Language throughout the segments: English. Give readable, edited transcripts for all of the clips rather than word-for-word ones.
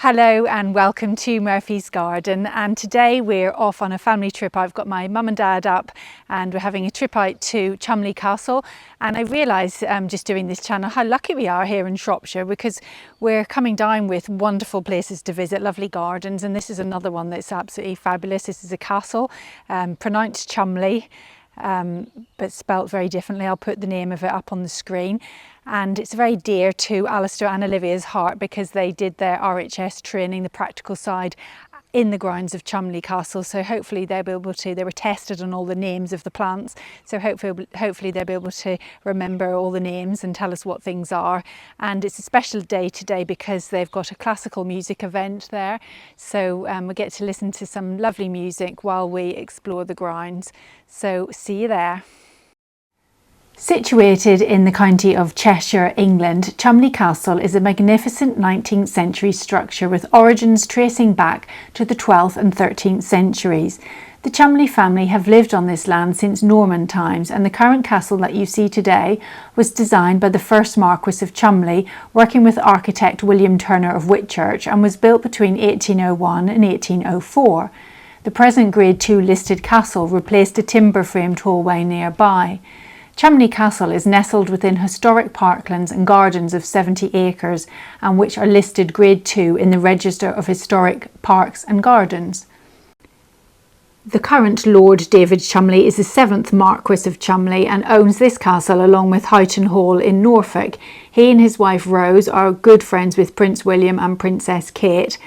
Hello and welcome to Murphy's Garden, and today we're off on a family trip. I've got my mum and dad up and we're having a trip out to Cholmondley Castle, and I realise just doing this channel how lucky we are here in Shropshire, because we're coming down with wonderful places to visit, lovely gardens, and this is another one that's absolutely fabulous. This is a castle, pronounced Chumley, but spelt very differently. I'll put the name of it up on the screen. And it's very dear to Alistair and Olivia's heart because they did their RHS training, the practical side, in the grounds of Cholmondley Castle. So hopefully they'll be able to, they were tested on all the names of the plants. So hopefully they'll be able to remember all the names and tell us what things are. And it's a special day today because they've got a classical music event there. So we get to listen to some lovely music while we explore the grounds. So see you there. Situated in the county of Cheshire, England, Cholmondley Castle is a magnificent 19th century structure with origins tracing back to the 12th and 13th centuries. The Cholmondley family have lived on this land since Norman times, and the current castle that you see today was designed by the first Marquess of Chumley, working with architect William Turner of Whitchurch, and was built between 1801 and 1804. The present Grade 2 listed castle replaced a timber-framed hallway nearby. Cholmondley Castle is nestled within historic parklands and gardens of 70 acres, and which are listed Grade 2 in the Register of Historic Parks and Gardens. The current Lord David Chumley is the 7th Marquess of Chumley and owns this castle along with Houghton Hall in Norfolk. He and his wife Rose are good friends with Prince William and Princess Kate,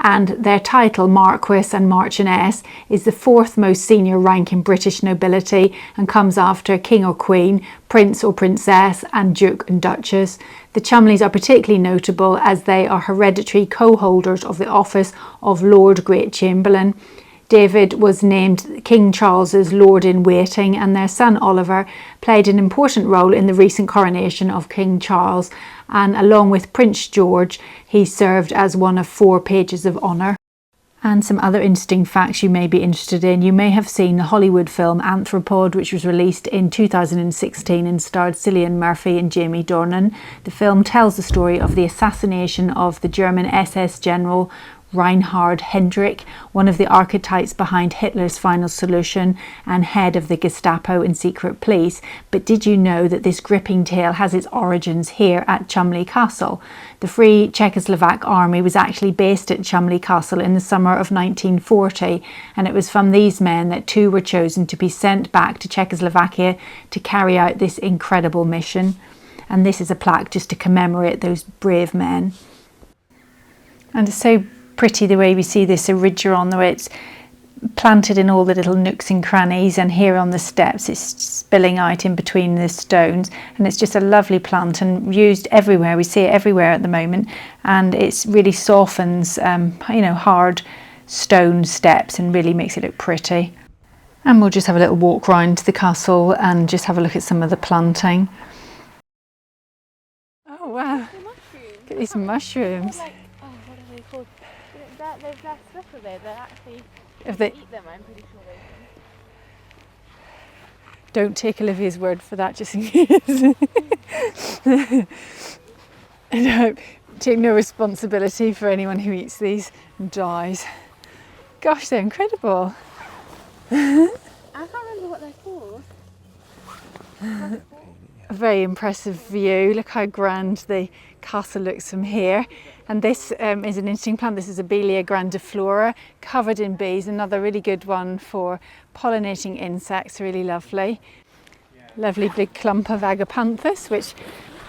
and their title, Marquess and Marchioness, is the 4th most senior rank in British nobility and comes after King or Queen, Prince or Princess, and Duke and Duchess. The Chumleys are particularly notable as they are hereditary co-holders of the office of Lord Great Chamberlain. David was named King Charles's Lord-in-Waiting, and their son Oliver played an important role in the recent coronation of King Charles, and along with Prince George, he served as one of 4 pages of honour. And some other interesting facts you may be interested in. You may have seen the Hollywood film Anthropoid, which was released in 2016 and starred Cillian Murphy and Jamie Dornan. The film tells the story of the assassination of the German SS general Reinhard Heydrich, one of the archetypes behind Hitler's final solution and head of the Gestapo and secret police. But did you know that this gripping tale has its origins here at Cholmondley Castle? The Free Czechoslovak Army was actually based at Cholmondley Castle in the summer of 1940, and it was from these men that 2 were chosen to be sent back to Czechoslovakia to carry out this incredible mission. And this is a plaque just to commemorate those brave men. And it's so pretty the way we see this orygeron, the way it's planted in all the little nooks and crannies, and here on the steps it's spilling out in between the stones, and it's just a lovely plant and used everywhere. We see it everywhere at the moment, and it really softens hard stone steps and really makes it look pretty. And we'll just have a little walk round the castle and just have a look at some of the planting. Oh wow, look at these mushrooms. There's that stuff there that actually, if they eat them, I'm pretty sure they can. Don't take Olivia's word for that, just in case. No, take no responsibility for anyone who eats these and dies. Gosh, they're incredible. I can't remember what they're called. A very impressive view. Look how grand the castle looks from here. And this is an interesting plant. This is Abelia grandiflora, covered in bees. Another really good one for pollinating insects, really lovely. Lovely big clump of agapanthus, which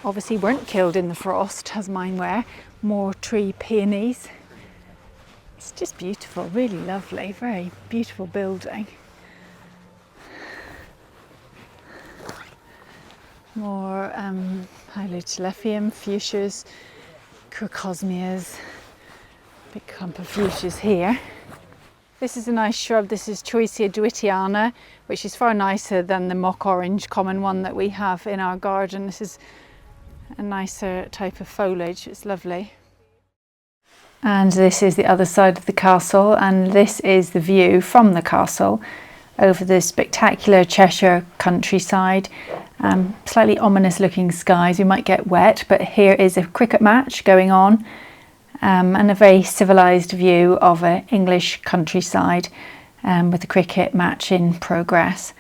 obviously weren't killed in the frost, as mine were. More tree peonies. It's just beautiful, really lovely, very beautiful building. More Hylotelephium, fuchsias, crocosmias, big clump of fuchsias here. This is a nice shrub. This is Choicea dwittiana, which is far nicer than the mock orange common one that we have in our garden. This is a nicer type of foliage. It's lovely. And this is the other side of the castle, and this is the view from the castle over the spectacular Cheshire countryside. Slightly ominous looking skies, we might get wet, but here is a cricket match going on, and a very civilised view of an English countryside with the cricket match in progress.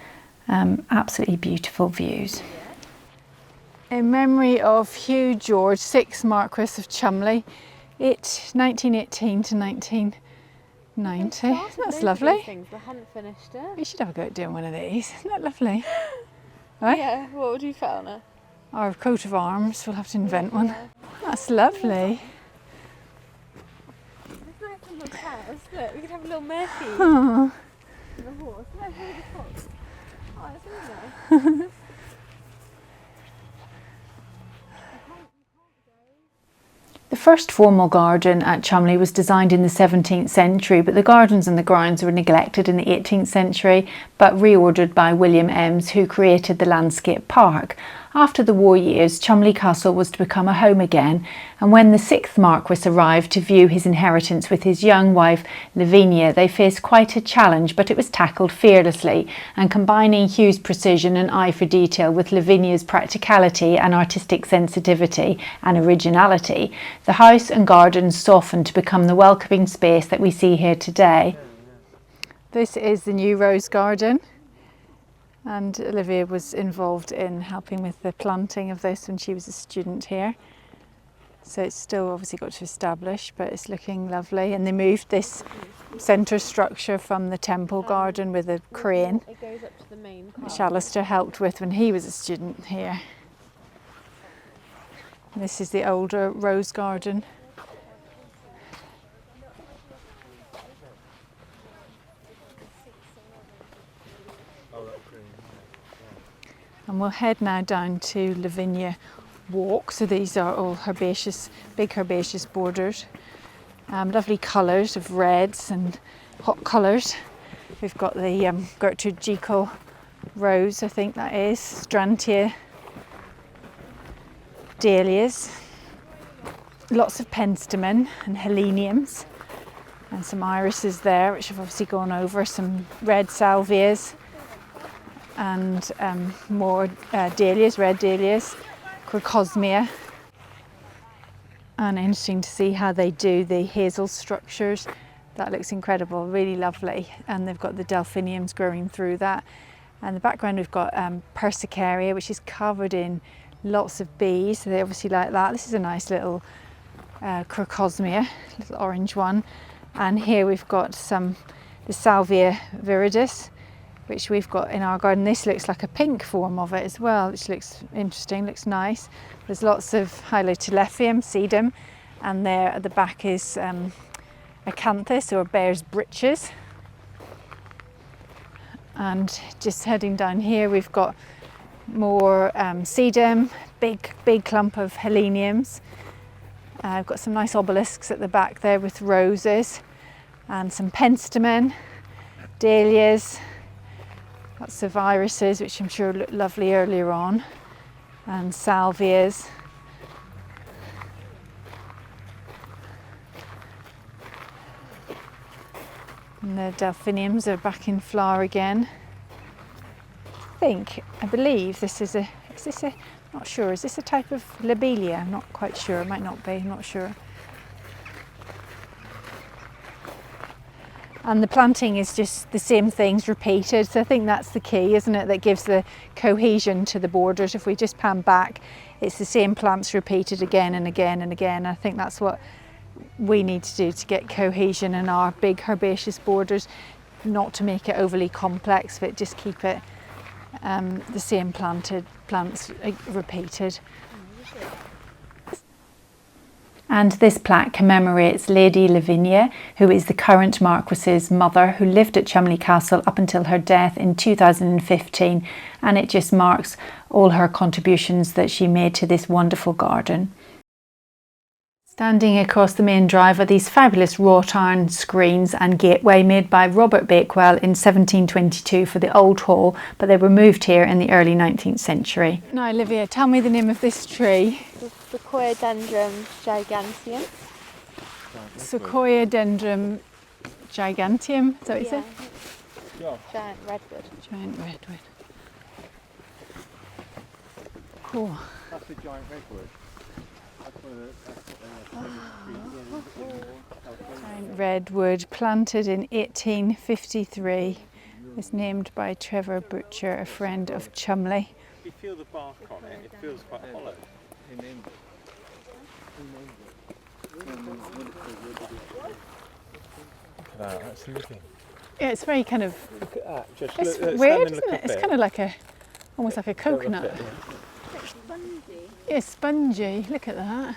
Absolutely beautiful views. In memory of Hugh George, 6th Marquess of Chumley, 1918 to 1990. That's lovely. Things, but I hadn't finished it. We should have a go at doing one of these. Isn't that lovely? Right? Yeah, what would you put on it? Our coat of arms, we'll have to invent one. That's lovely. It's nice on the house. Look, we could have a little Murphy. Oh. And a horse. Look, look at the fox. Oh, that's really nice. The first formal garden at Chumley was designed in the 17th century, but the gardens and the grounds were neglected in the 18th century, but reordered by William Ems, who created the landscape park. After the war years, Cholmondley Castle was to become a home again, and when the 6th Marquess arrived to view his inheritance with his young wife Lavinia, they faced quite a challenge, but it was tackled fearlessly, and combining Hugh's precision and eye for detail with Lavinia's practicality and artistic sensitivity and originality, the house and gardens softened to become the welcoming space that we see here today. This is the new rose garden. And Olivia was involved in helping with the planting of this when she was a student here. So it's still obviously got to establish, but it's looking lovely. And they moved this centre structure from the temple garden with a crane, It goes up to the main part. which Alistair helped with when he was a student here. And this is the older rose garden. And we'll head now down to Lavinia Walk. So these are all herbaceous, big herbaceous borders. Lovely colours of reds and hot colours. We've got the Gertrude Jekyll rose, I think that is, Strantia, dahlias, lots of penstemon and heleniums, and some irises there, which have obviously gone over, some red salvias, and more dahlias, red dahlias, crocosmia. And interesting to see how they do the hazel structures. That looks incredible, really lovely. And they've got the delphiniums growing through that. And the background we've got Persicaria, which is covered in lots of bees, so they obviously like that. This is a nice little crocosmia, little orange one. And here we've got the Salvia viridis, which we've got in our garden. This looks like a pink form of it as well, which looks interesting, looks nice. There's lots of Hylotelephium, sedum, and there at the back is acanthus, or bear's breeches. And just heading down here, we've got more sedum, big clump of heleniums. I've got some nice obelisks at the back there with roses, and some penstemon, dahlias, lots of irises, which I'm sure looked lovely earlier on, and salvias. And the delphiniums are back in flower again. I believe this is not sure, is this a type of lobelia? I'm not quite sure, it might not be, I'm not sure. And the planting is just the same things repeated, so I think that's the key, isn't it, that gives the cohesion to the borders. If we just pan back, it's the same plants repeated again and again and again. I think that's what we need to do to get cohesion in our big herbaceous borders, not to make it overly complex, but just keep it the same plants repeated. And this plaque commemorates Lady Lavinia, who is the current Marquess's mother, who lived at Cholmondley Castle up until her death in 2015, and it just marks all her contributions that she made to this wonderful garden. Standing across the main drive are these fabulous wrought iron screens and gateway made by Robert Bakewell in 1722 for the old hall, but they were moved here in the early 19th century. Now Olivia, tell me the name of this tree. The Sequoiadendron giganteum. Sequoiadendron giganteum, is that what you said? Giant redwood. Giant redwood. Cool. That's the giant redwood. Redwood, planted in 1853, was named by Trevor Butcher, a friend of Chumley. If you feel the bark on it, it feels quite hollow. Look at that, that's lovely. Yeah, it's very kind of, Look at that, just it's look, weird, stand and isn't look it? It's up kind of like almost like a coconut. it, yeah. Yeah, spongy, look at that.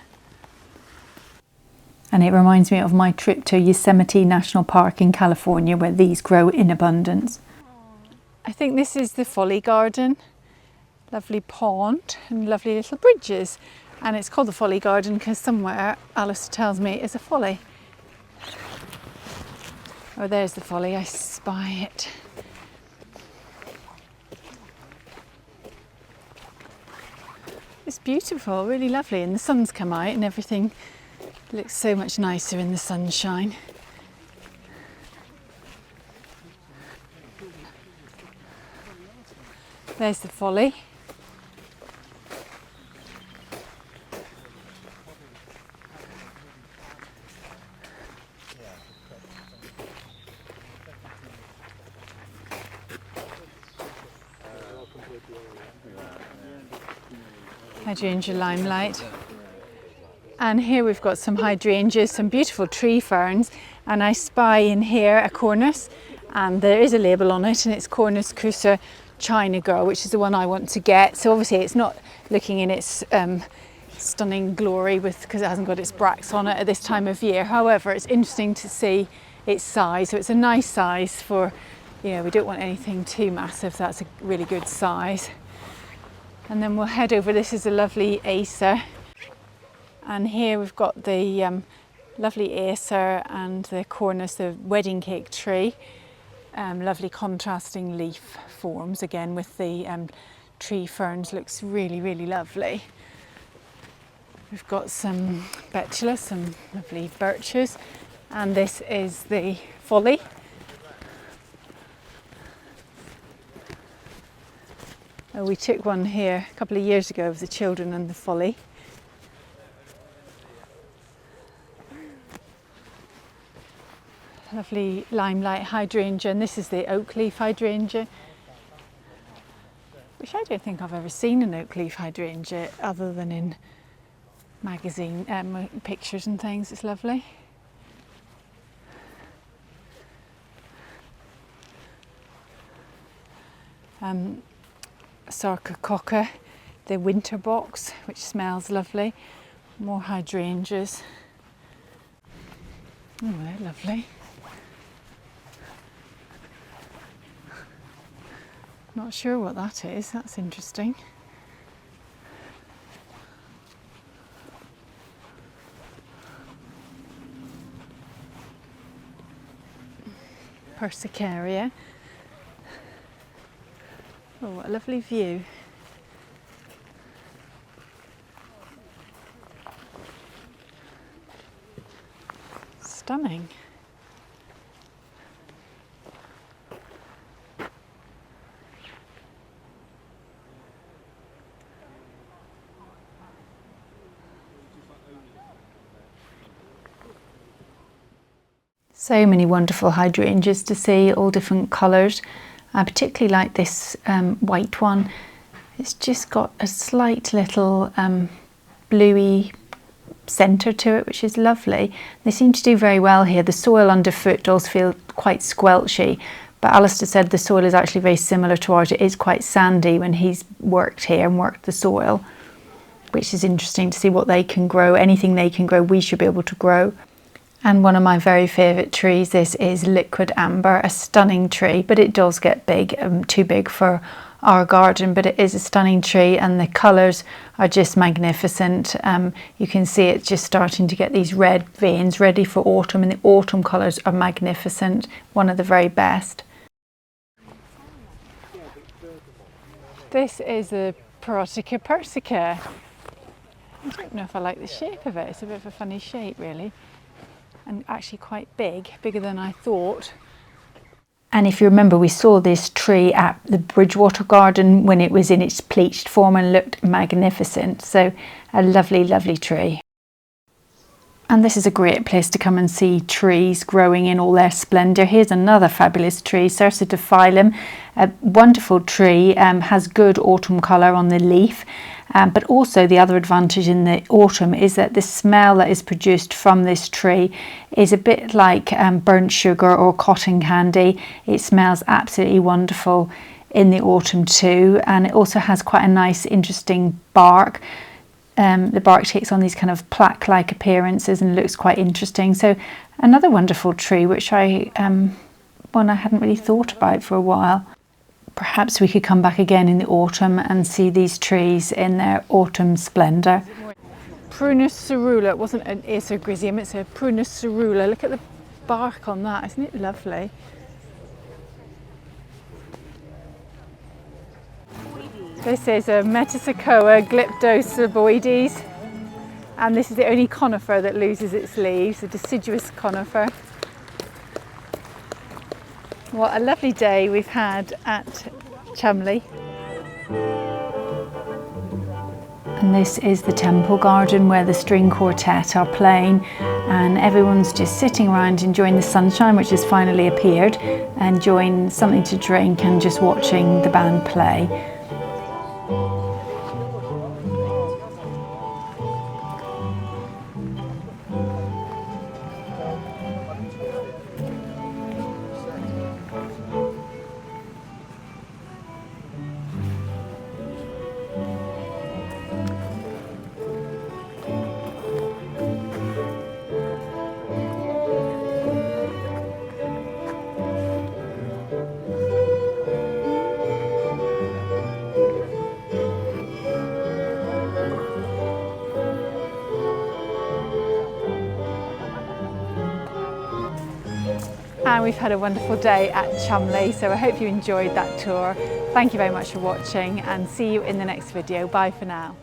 And it reminds me of my trip to Yosemite National Park in California, where these grow in abundance. I think this is the Folly Garden. Lovely pond and lovely little bridges. And it's called the Folly Garden because somewhere, Alistair tells me, is a folly. Oh, there's the folly, I spy it. It's beautiful, really lovely, and the sun's come out and everything looks so much nicer in the sunshine. There's the folly. Hydrangea limelight. And here we've got some hydrangeas, some beautiful tree ferns, and I spy in here a cornus, and there is a label on it, and it's Cornus Cula China Girl, which is the one I want to get. So obviously it's not looking in its stunning glory because it hasn't got its bracts on it at this time of year. However, it's interesting to see its size. So it's a nice size for, you know, we don't want anything too massive. So that's a really good size. And then we'll head over. This is a lovely Acer. And here we've got the lovely Acer and the Cornus, the wedding cake tree. Lovely contrasting leaf forms again with the tree ferns, looks really, really lovely. We've got some betula, some lovely birches, and this is the Folly. We took one here a couple of years ago of the children and the Folly. Lovely limelight hydrangea, and this is the oak leaf hydrangea, which I don't think I've ever seen an oak leaf hydrangea other than in magazine pictures and things. It's lovely. Sarcococca, the winter box, which smells lovely. More hydrangeas. Oh, they're lovely. Not sure what that is, that's interesting. Persicaria. Oh, what a lovely view. Stunning. So many wonderful hydrangeas to see, all different colours. I particularly like this white one. It's just got a slight little bluey centre to it, which is lovely. They seem to do very well here. The soil underfoot does feel quite squelchy, but Alistair said the soil is actually very similar to ours. It is quite sandy when he's worked here and worked the soil, which is interesting to see what they can grow. Anything they can grow, we should be able to grow. And one of my very favourite trees, this is liquid amber, a stunning tree, but it does get big, too big for our garden, but it is a stunning tree and the colours are just magnificent. You can see it just starting to get these red veins ready for autumn, and the autumn colours are magnificent, one of the very best. This is the Parotica Persa. I don't know if I like the shape of it, it's a bit of a funny shape really. And actually quite big, bigger than I thought. And if you remember, we saw this tree at the Bridgewater Garden when it was in its pleached form and looked magnificent. So a lovely, lovely tree. And this is a great place to come and see trees growing in all their splendour. Here's another fabulous tree, Cersa Def Philm, a wonderful tree, has good autumn colour on the leaf. But also the other advantage in the autumn is that the smell that is produced from this tree is a bit like burnt sugar or cotton candy. It smells absolutely wonderful in the autumn too, and it also has quite a nice interesting bark. The bark takes on these kind of plaque-like appearances and looks quite interesting. So another wonderful tree which I hadn't really thought about for a while. Perhaps we could come back again in the autumn and see these trees in their autumn splendour. Prunus Cula, it wasn't an Acergrisium, it's a Prunus Cula. Look at the bark on that, isn't it lovely? This is a Metasequoia glyptosyboides, and this is the only conifer that loses its leaves, a deciduous conifer. What a lovely day we've had at Chumley. And this is the temple garden where the string quartet are playing, and everyone's just sitting around enjoying the sunshine which has finally appeared, enjoying something to drink and just watching the band play. And we've had a wonderful day at Chumley, so I hope you enjoyed that tour. Thank you very much for watching, and see you in the next video. Bye for now.